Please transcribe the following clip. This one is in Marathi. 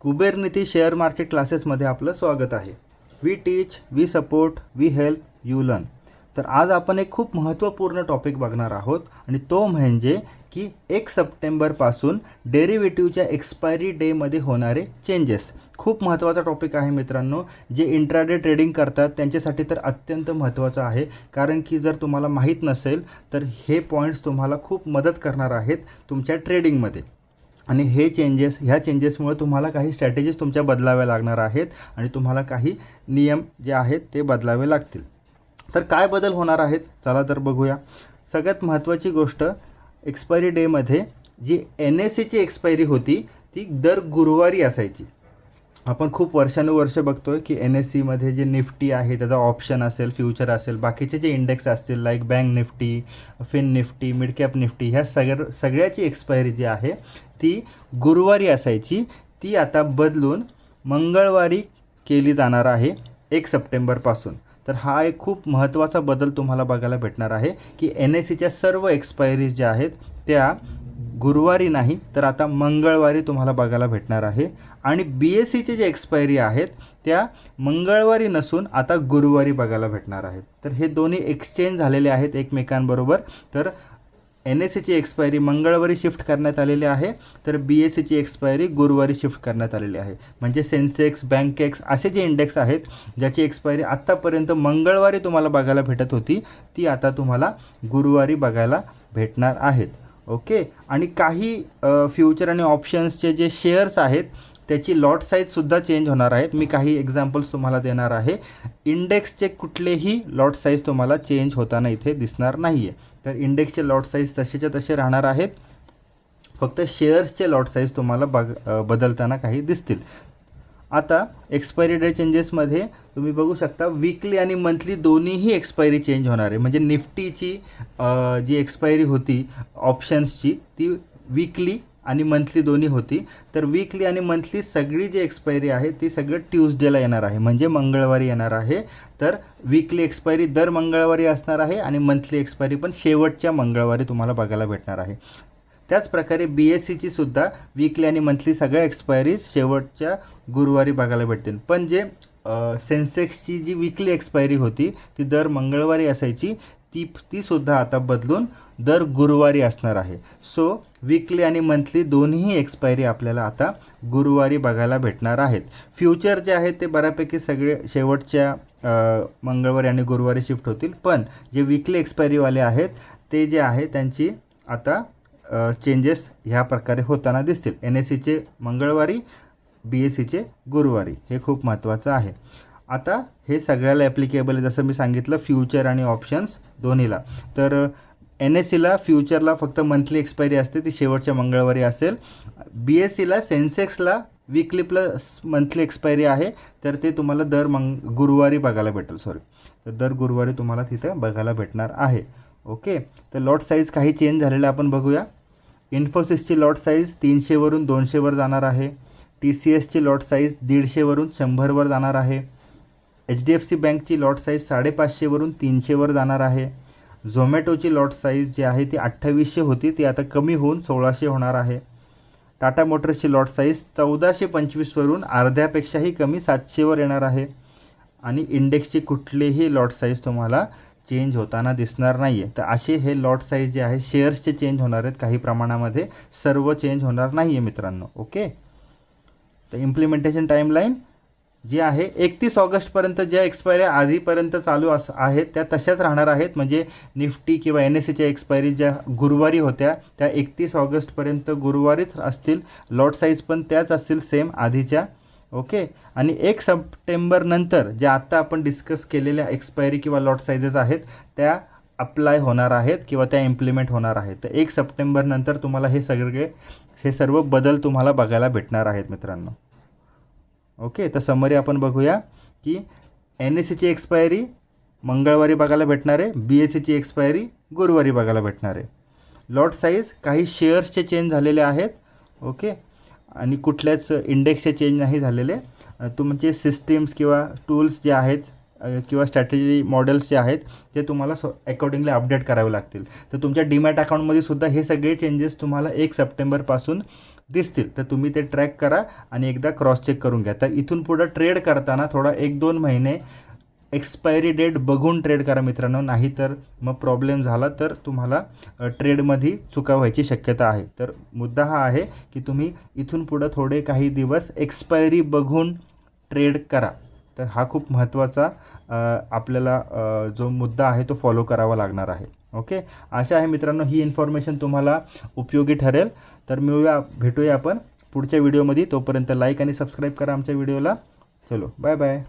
कुबेरनीती शेअर मार्केट क्लासेसमध्ये आपलं स्वागत आहे. We teach, we support, we help, you learn. तर आज आपण एक खूप महत्त्वपूर्ण टॉपिक बघणार आहोत आणि तो म्हणजे की 1 सप्टेंबरपासून डेरिव्हेटिव्हच्या एक्सपायरी डेमध्ये होणारे चेंजेस. खूप महत्त्वाचा टॉपिक आहे मित्रांनो. जे इंट्राडे ट्रेडिंग करतात त्यांच्यासाठी तर अत्यंत महत्त्वाचं आहे, कारण की जर तुम्हाला माहीत नसेल तर हे पॉईंट्स तुम्हाला खूप मदत करणार आहेत तुमच्या ट्रेडिंगमध्ये. आणि ह्या चेंजेसमुळे तुम्हाला काही स्ट्रॅटेजीज तुमच्या बदलाव्या लागणार आहेत आणि तुम्हाला काही नियम जे आहेत ते बदलावे लागतील. तर काय बदल होणार आहेत चला तर बघूया. सगळ्यात महत्त्वाची गोष्ट, एक्सपायरी डेमध्ये जी NSEची एक्सपायरी होती ती दर गुरुवारी असायची. आपण खूप वर्षानुवर्ष बघतो आहे की NSEमध्ये जे निफ्टी आहे त्याचा ऑप्शन असेल, फ्युचर असेल, बाकीचे जे इंडेक्स असतील like bank Nifty, fin Nifty, mid cap Nifty, ह्या सगळ्याची एक्सपायरी जी आहे ती गुरुवारी असायची. ती आता बदलून मंगळवारी केली जाणार आहे 1 सप्टेंबरपासून. तर हा एक खूप महत्त्वाचा बदल तुम्हाला बघायला भेटणार आहे की NSEच्या सर्व एक्सपायरीज ज्या आहेत त्या गुरुवारी नाही तर आता मंगळवारी तुम्हाला बघायला भेटणार आहे. आणि BSEचे जे एक्सपायरी आहेत त्या मंगळवारी नसून आता गुरुवारी बघायला भेटणार आहेत. तर हे दोन्ही एक्सचेंज झालेले आहेत एकमेकांबरोबर. तर NSEची एक्सपायरी मंगळवारी शिफ्ट करण्यात आलेली आहे, तर BSEची एक्सपायरी गुरुवारी शिफ्ट करण्यात आलेली आहे. म्हणजे सेन्सेक्स, बँकेक्स असे जे इंडेक्स आहेत ज्याची एक्सपायरी आत्तापर्यंत मंगळवारी तुम्हाला बघायला भेटत होती ती आता तुम्हाला गुरुवारी बघायला भेटणार आहेत. ओके. आणि काही फ्युचर आणि ऑप्शन्सचे जे शेअर्स आहेत त्याची लॉट साईजसुद्धा चेंज होणार आहेत. मी काही एक्झाम्पल्स तुम्हाला देणार आहे. इंडेक्सचे कुठलेही लॉट साईज तुम्हाला चेंज होताना इथे दिसणार नाही आहे. तर इंडेक्सचे लॉट साईज तसेच्या तसे राहणार आहेत, फक्त शेअर्सचे लॉट साईज तुम्हाला बदलताना काही दिसतील. आता एक्सपायरी डे चेंजेसमध्ये तुम्ही बघू शकता वीकली आणि मंथली दोन्हीही एक्सपायरी चेंज होणार आहे. म्हणजे निफ्टीची जी एक्सपायरी होती ऑप्शन्सची ती वीकली आणि मंथली दोन्ही होती. तर वीकली आणि मंथली सगळी जी एक्सपायरी आहे ती सगळं ट्यूजडेला येणार आहे, म्हणजे मंगळवारी येणार आहे. तर वीकली एक्सपायरी दर मंगळवारी असणार आहे आणि मंथली एक्सपायरी पण शेवटच्या मंगळवारी तुम्हाला बघायला भेटणार आहे. त्याचप्रकारे BSEची सुद्धा वीकली आणि मंथली सगळ्या एक्सपायरीज शेवटच्या गुरुवारी बघायला भेटतील. पण जे सेन्सेक्सची जी वीकली एक्सपायरी होती ती दर मंगळवारी असायची, ती सुद्धा आता बदलून दर गुरुवारी असणार आहे. सो वीकली आणि मंथली दोन्ही एक्सपायरी आपल्याला आता गुरुवारी बघायला भेटणार आहेत. फ्युचर जे आहेत ते बऱ्यापैकी सगळे शेवटच्या मंगळवारी आणि गुरुवारी शिफ्ट होतील. पण जे वीकली एक्सपायरीवाले आहेत ते जे आहे त्यांची आता चेंजेस ह्या प्रकारे होताना दिसतील. NSEचे मंगळवारी, BSEचे गुरुवारी. हे खूप महत्त्वाचं आहे. आता हे सगळ्याला ॲप्लिकेबल आहे, जसं मी सांगितलं फ्युचर आणि ऑप्शन्स दोन्हीला. तर NSEला फ्युचरला फक्त मंथली एक्सपायरी असते, ती शेवटच्या मंगळवारी असेल. BSEला सेन्सेक्सला वीकली प्लस मंथली एक्सपायरी आहे, तर ते तुम्हाला गुरुवारी बघायला भेटेल. तर दर गुरुवारी तुम्हाला तिथं बघायला भेटणार आहे. ओके. तर लॉट साईज काही चेंज झालेलं आपण बघूया. इन्फोसिसची लॉट साईज 300वरून 200वर जाणार आहे. TCSची लॉट साईज 150वरून 100वर जाणार आहे. HDFC बँकची लॉट साईज 550वरून 300वर जाणार आहे. झोमॅटोची लॉट साईज जी आहे ती 2800 होती, ती आता कमी होऊन 1600 होणार आहे. टाटा मोटर्सची लॉट साईज 1425वरून अर्ध्यापेक्षाही कमी 700वर येणार आहे. आणि इंडेक्सची कुठलीही लॉट साईज तुम्हाला चेंज होताना दिसणार नाही आहे. तर असे हे लॉट साईज जे आहे शेअर्सचे चेंज होणार आहेत काही प्रमाणामध्ये, सर्व चेंज होणार नाही आहे मित्रांनो. ओके. तर इम्प्लिमेंटेशन टाईमलाईन जी आहे 31 ऑगस्टपर्यंत ज्या एक्सपायरी आधीपर्यंत चालू आहेत त्या तशाच राहणार आहेत. म्हणजे निफ्टी किंवा NSEच्या एक्सपायरी ज्या गुरुवारी होत्या त्या 31 ऑगस्टपर्यंत गुरुवारीच असतील. लॉट साईज पण त्याच असतील सेम आधीच्या. ओके. आणि 1 सप्टेंबरनंतर ज्या आत्ता आपण डिस्कस केलेल्या एक्सपायरी किंवा लॉट साईजेस आहेत त्या अप्लाय होणार आहेत किंवा त्या इम्प्लिमेंट होणार आहेत. तर 1 सप्टेंबरनंतर तुम्हाला हे सर्व बदल तुम्हाला बघायला भेटणार आहेत मित्रांनो. ओके. तर समरी आपण बघूया की NSEची एक्सपायरी मंगळवारी बघायला भेटणार आहे, BSEची एक्सपायरी गुरुवारी बघायला भेटणार आहे. लॉट साईज काही शेअर्सचे चेंज झालेले आहेत. ओके. आणि कुठल्याच इंडेक्सचे चेंज नाही झालेले. तुमचे सिस्टीम्स किंवा टूल्स जे आहेत किंवा स्ट्रॅटेजी मॉडेल्स जे आहेत ते तुम्हाला अकॉर्डिंगली अपडेट करावे लागतील. तर तुमच्या डीमॅट अकाउंटमध्ये सुद्धा हे सगळे चेंजेस तुम्हाला 1 सप्टेंबरपासून दिसतील तर तुम्ही ते ट्रॅक करा आणि एकदा क्रॉस चेक करून घ्या. तर इथून पुढं ट्रेड करताना थोडा 1-2 महिने एक्सपायरी डेट बघून ट्रेड करा मित्रांनो, नाही तर मग प्रॉब्लेम झाला तर तुम्हाला ट्रेडमध्ये चुका व्हायची शक्यता आहे. तर मुद्दा हा आहे की तुम्ही इथून पुढं थोडे काही दिवस एक्सपायरी बघून ट्रेड करा. तर हा खूप महत्त्वाचा आपल्याला जो मुद्दा आहे तो फॉलो करावा लागणार आहे. ओके, आशा आहे मित्रांनो ही इन्फॉर्मेशन तुम्हाला उपयोगी ठरेल. तर भेटूया आपण पुढच्या व्हिडिओमध्ये. तोपर्यंत लाईक आणि सबस्क्राईब करा आमच्या व्हिडिओला. चलो बाय बाय.